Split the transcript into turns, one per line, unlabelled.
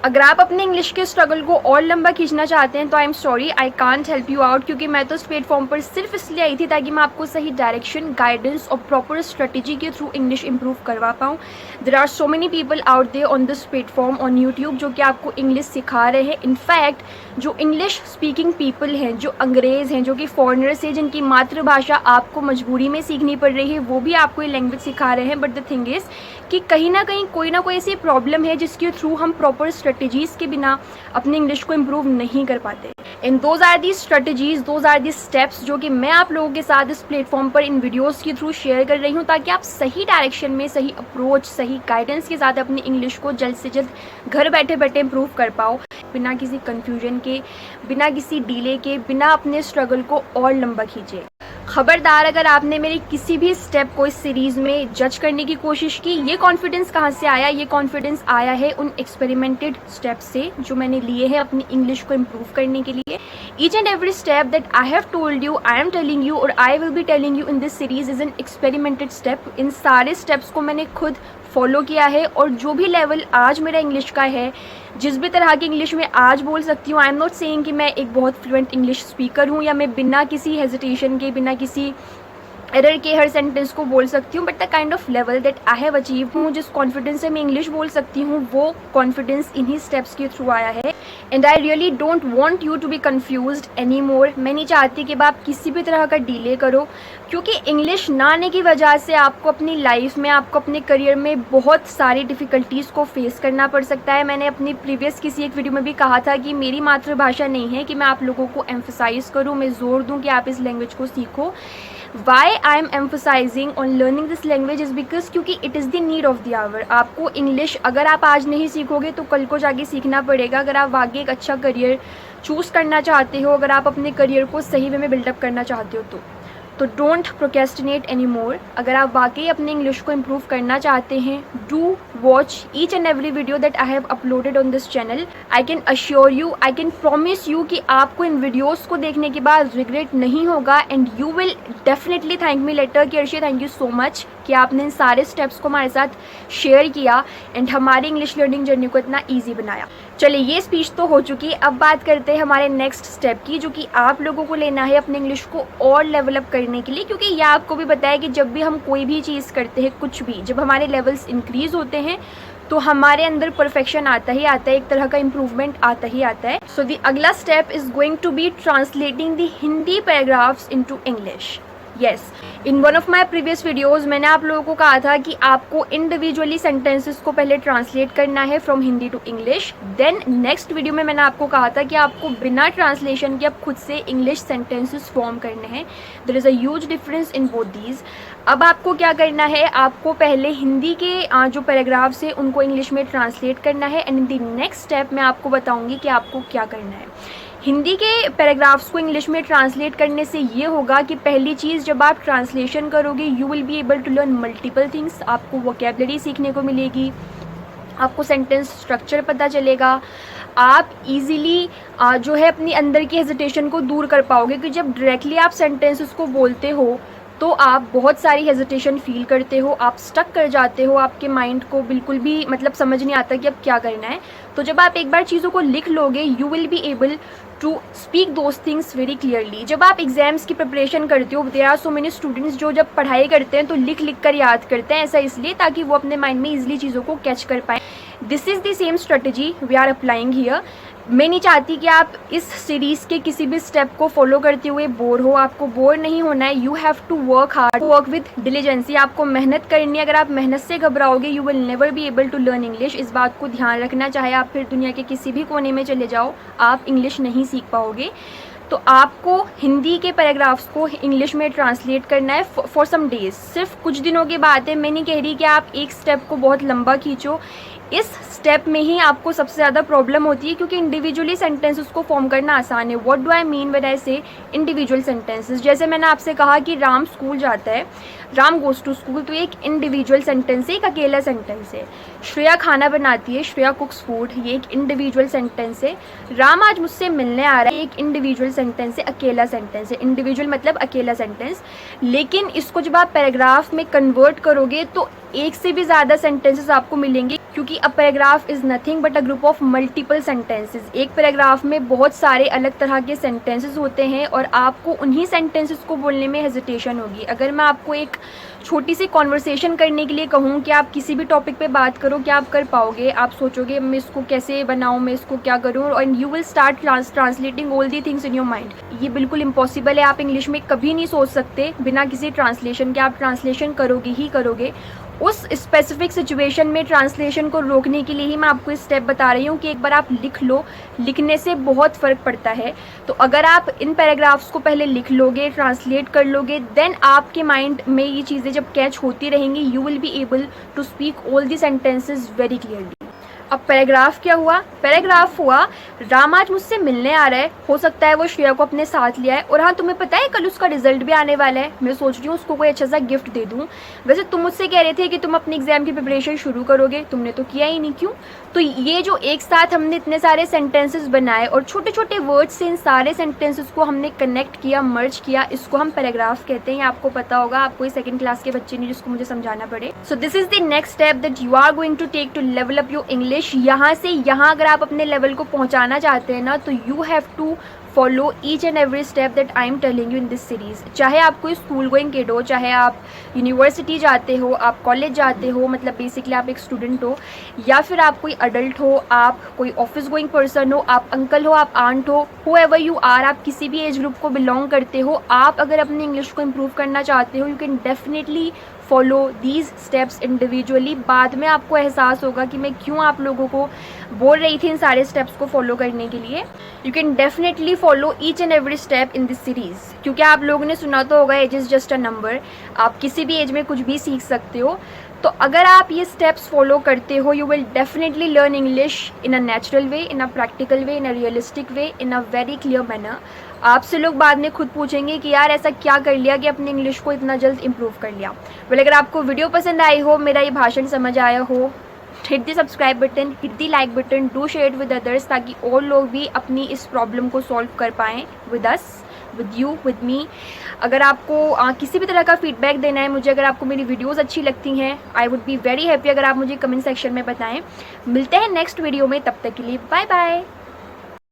अगर आप अपने इंग्लिश के स्ट्रगल को और लंबा खींचना चाहते हैं तो I am sorry, I can't help you out, क्योंकि मैं तो इस प्लेटफॉर्म पर सिर्फ इसलिए आई थी ताकि मैं आपको सही डायरेक्शन, गाइडेंस और प्रॉपर स्ट्रेटेजी के थ्रू इंग्लिश इंप्रूव करवा पाऊँ। There are so many people out there on this platform on YouTube जो कि आपको इंग्लिश सिखा रहे हैं। इनफैक्ट जो इंग्लिश स्पीकिंग पीपल हैं, जो अंग्रेज़ हैं, जो कि फॉरेनर्स हैं, जिनकी मातृभाषा आपको मजबूरी में सीखनी पड़ रही है, वो भी आपको ये लैंग्वेज सिखा रहे हैं। बट द थिंग इज़ कि कहीं ना कहीं कोई ना कोई ऐसी प्रॉब्लम है जिसके थ्रू हम प्रॉपर स्ट्रेटजीज़ के बिना अपने इंग्लिश को इम्प्रूव नहीं कर पाते। And those are the strategies, those are the steps जो कि मैं आप लोगों के साथ इस प्लेटफॉर्म पर इन वीडियोस के थ्रू शेयर कर रही हूँ, ताकि आप सही डायरेक्शन में, सही अप्रोच, सही गाइडेंस के साथ अपनी इंग्लिश को जल्द से जल्द घर बैठे बैठे इम्प्रूव कर पाओ, बिना किसी कन्फ्यूजन के, बिना किसी डिले के, बिना अपने स्ट्रगल को और लंबा खींचे। खबरदार, अगर आपने मेरे किसी भी स्टेप को इस सीरीज़ में जज करने की कोशिश की, ये कॉन्फिडेंस कहाँ से आया? ये कॉन्फिडेंस आया है उन एक्सपेरिमेंटेड स्टेप्स से जो मैंने लिए हैं अपनी इंग्लिश को इम्प्रूव करने के लिए। Each and every step that I have told you, I am telling you और I will be telling you in this series is an experimented step. इन सारे स्टेप्स को मैंने खुद फॉलो किया है, और जो भी लेवल आज मेरा इंग्लिश का है, जिस भी तरह की इंग्लिश में आज बोल सकती हूँ, आई एम नॉट सेइंग कि मैं एक बहुत फ्लुएंट इंग्लिश स्पीकर हूँ या मैं बिना किसी हेजिटेशन के, बिना किसी एरर के हर सेंटेंस को बोल सकती हूँ। But the kind of level that I have achieve हूँ, जिस कॉन्फिडेंस से मैं इंग्लिश बोल सकती हूँ, वो कॉन्फिडेंस इन्हीं स्टेप्स के थ्रू आया है। And I really don't want you to be confused any more. मैं नहीं चाहती कि आप किसी भी तरह का डिले करो, क्योंकि इंग्लिश ना आने की वजह से आपको अपनी लाइफ में, आपको अपने करियर में बहुत सारी डिफ़िकल्टीज़ को फेस करना पड़ सकता है। मैंने अपनी प्रीवियस किसी एक वीडियो में भी कहा था कि मेरी मातृभाषा नहीं है कि मैं आप लोगों को एम्फसाइज़ करूँ, मैं ज़ोर दूँ कि आप इस लैंग्वेज को सीखो। Why I am emphasizing on learning this language is because क्योंकि it is the need of the hour। आपको इंग्लिश अगर आप आज नहीं सीखोगे तो कल को जाके सीखना पड़ेगा, अगर आप वाकई एक अच्छा करियर चूज़ करना चाहते हो, अगर आप अपने करियर को सही वे में बिल्डअप करना चाहते हो तो डोंट प्रोकेस्टिनेट एनी मोर। अगर आप वाकई अपने इंग्लिश को इम्प्रूव करना चाहते हैं, do watch each and every video that I have uploaded on this channel. I can assure you, I can promise you कि आपको इन वीडियोस को देखने के बाद रिग्रेट नहीं होगा, and you will definitely thank me later कि Arshi thank you so much कि आपने इन सारे स्टेप्स को हमारे साथ शेयर किया एंड हमारी इंग्लिश लर्निंग जर्नी को इतना ईजी बनाया। चलिए, ये स्पीच तो हो चुकी, अब बात करते हैं हमारे नेक्स्ट स्टेप की, जो कि आप लोगों को लेना है अपने इंग्लिश को और लेवलअप करने के लिए। क्योंकि यह आपको भी पता है कि जब भी हम कोई भी चीज़ करते हैं, कुछ भी, जब हमारे लेवल्स इंक्रीज़ होते हैं तो हमारे अंदर परफेक्शन आता ही आता है, एक तरह का इम्प्रूवमेंट आता ही आता है। सो द अगला step is going to be translating the Hindi paragraphs into English. Yes, in one of my previous videos मैंने आप लोगों को कहा था कि आपको इंडिविजुअली सेंटेंसेस को पहले ट्रांसलेट करना है from Hindi to English. Then next video में मैंने आपको कहा था कि आपको बिना ट्रांसलेशन के आप खुद से इंग्लिश सेंटेंसेस फॉर्म करने हैं। There is a huge difference in both these. अब आपको क्या करना है, आपको पहले हिंदी के जो पैराग्राफ्स है उनको इंग्लिश में ट्रांसलेट करना है, and in the next step मैं आपको बताऊँगी कि आपको क्या करना है। हिंदी के पैराग्राफ्स को इंग्लिश में ट्रांसलेट करने से ये होगा कि पहली चीज़, जब आप ट्रांसलेशन करोगे you will be able to learn multiple things. आपको वोकेबलरी सीखने को मिलेगी, आपको सेंटेंस स्ट्रक्चर पता चलेगा, आप इजीली जो है अपनी अंदर की हेजिटेशन को दूर कर पाओगे। कि जब डायरेक्टली आप सेंटेंसेस को बोलते हो तो आप बहुत सारी हेजिटेशन फील करते हो, आप स्टक कर जाते हो, आपके माइंड को बिल्कुल भी मतलब समझ नहीं आता कि अब क्या करना है। तो जब आप एक बार चीज़ों को लिख लोगे you will be able to speak those things very clearly. जब आप एग्जाम्स की प्रिपरेशन करते हो, there are so many students जो जब पढ़ाई करते हैं तो लिख लिख कर याद करते हैं, ऐसा इसलिए ताकि वो अपने माइंड में ईजिली चीज़ों को कैच कर पाएँ। This is the same strategy we are applying here. मैं नहीं चाहती कि आप इस सीरीज़ के किसी भी स्टेप को फॉलो करते हुए बोर हो। आपको बोर नहीं होना है, you have to work hard, work with diligency. आपको मेहनत करनी है। अगर आप मेहनत से घबराओगे you will never be able to learn English. इस बात को ध्यान रखना, चाहे आप फिर दुनिया के किसी भी कोने में चले जाओ, आप इंग्लिश नहीं सीख पाओगे। तो आपको हिंदी के पैराग्राफ्स को इंग्लिश में ट्रांसलेट करना है फॉर सम डेज। सिर्फ कुछ दिनों की बात है, मैं नहीं कह रही कि आप एक स्टेप को बहुत लंबा खींचो। इस स्टेप में ही आपको सबसे ज़्यादा प्रॉब्लम होती है, क्योंकि इंडिविजुअली सेंटेंसेस को फॉर्म करना आसान है। What do I mean when I से इंडिविजुअल सेंटेंसेस? जैसे मैंने आपसे कहा कि राम स्कूल जाता है, राम गोज़ टू स्कूल, तो एक इंडिविजुअल सेंटेंस है, एक अकेला सेंटेंस है। श्रेया खाना बनाती है, श्रेया कुक्स फूड, ये एक इंडिविजुअल सेंटेंस है। राम आज मुझसे मिलने आ रहा है, एक इंडिविजुअल सेंटेंस है, अकेला सेंटेंस है। इंडिविजुअल मतलब अकेला सेंटेंस। लेकिन इसको जब आप पैराग्राफ में कन्वर्ट करोगे तो एक से भी ज़्यादा सेंटेंसेस आपको मिलेंगे, क्योंकि a paragraph is nothing but a group of multiple sentences. एक पैराग्राफ में बहुत सारे अलग तरह के सेंटेंसेस होते हैं और आपको उन्हीं सेंटेंसेस को बोलने में हेजिटेशन होगी। अगर मैं आपको एक छोटी सी कॉन्वर्सेशन करने के लिए कहूँ कि आप किसी भी टॉपिक पे बात करो, क्या आप कर पाओगे? आप सोचोगे मैं इसको कैसे बनाऊँ, मैं इसको क्या करूँ, and you will start translating all the things in your mind. ये बिल्कुल इम्पॉसिबल है। आप इंग्लिश में कभी नहीं सोच सकते बिना किसी ट्रांसलेशन के। आप ट्रांसलेशन करोगे ही करोगे। उस स्पेसिफिक सिचुएशन में ट्रांसलेशन को रोकने के लिए ही मैं आपको स्टेप बता रही हूँ कि एक बार आप लिख लो। लिखने से बहुत फ़र्क पड़ता है। तो अगर आप इन पैराग्राफ्स को पहले लिख लोगे, ट्रांसलेट कर लोगे, देन आपके माइंड में ये चीज़ें जब कैच होती रहेंगी, you will be able to speak all the sentences very clearly. अब पैराग्राफ क्या हुआ? पैराग्राफ हुआ राम आज मुझसे मिलने आ रहा है, हो सकता है वो श्रेया को अपने साथ लिया है, और हाँ तुम्हें पता है कल उसका रिजल्ट भी आने वाला है। मैं सोच रही हूँ उसको कोई अच्छा सा गिफ्ट दे दूँ। वैसे तुम मुझसे कह रहे थे कि तुम अपने एग्जाम की प्रिपरेशन शुरू करोगे, तुमने तो किया ही नहीं, क्यों? तो ये जो एक साथ हमने इतने सारे सेंटेंसेस बनाए और छोटे छोटे वर्ड्स से इन सारे सेंटेंसेस को हमने कनेक्ट किया, मर्ज किया, इसको हम पैराग्राफ कहते हैं। आपको पता होगा, आप कोई सेकंड क्लास के बच्चे नहीं जिसको मुझे समझाना पड़े। So this is the next step that you are going to take to level up your English. यहाँ से यहाँ अगर आप अपने लेवल को पहुँचाना चाहते हैं ना, तो you have to follow each and every step that I am telling you in this series. चाहे आप कोई स्कूल गोइंग किड हो, चाहे आप यूनिवर्सिटी जाते हो, आप कॉलेज जाते हो, मतलब बेसिकली आप एक स्टूडेंट हो, या फिर आप कोई अडल्ट हो, आप कोई ऑफिस गोइंग पर्सन हो, आप अंकल हो, आप आंट हो, हुएवर यू आर, आप किसी भी एज ग्रुप को बिलोंग करते हो, आप अगर अपनी इंग्लिश को इम्प्रूव करना चाहते हो, you can definitely follow these steps individually. बाद में आपको एहसास होगा कि मैं क्यों आप लोगों को बोल रही थी इन सारे स्टेप्स को फॉलो करने के लिए। You can definitely follow each and every step in this series, क्योंकि आप लोगों ने सुना तो होगा age is just a number. आप किसी भी एज में कुछ भी सीख सकते हो। तो अगर आप ये स्टेप्स फॉलो करते हो, you will definitely learn English in a natural way, in a practical way, in a realistic way, in a very clear manner. आपसे लोग बाद में खुद पूछेंगे कि यार ऐसा क्या कर लिया कि अपनी इंग्लिश को इतना जल्द इम्प्रूव कर लिया। वेल, अगर आपको वीडियो पसंद आई हो, मेरा ये भाषण समझ आया हो, hit the subscribe button, hit the like button, do share it with others, ताकि और लोग भी अपनी इस प्रॉब्लम को सॉल्व कर पाएँ with us, with you, with me. अगर आपको किसी भी तरह का फीडबैक देना है मुझे, अगर आपको मेरी वीडियोस अच्छी लगती हैं, I would be very happy अगर आप मुझे कमेंट सेक्शन में बताएं। मिलते हैं नेक्स्ट वीडियो में, तब तक के लिए बाय बाय।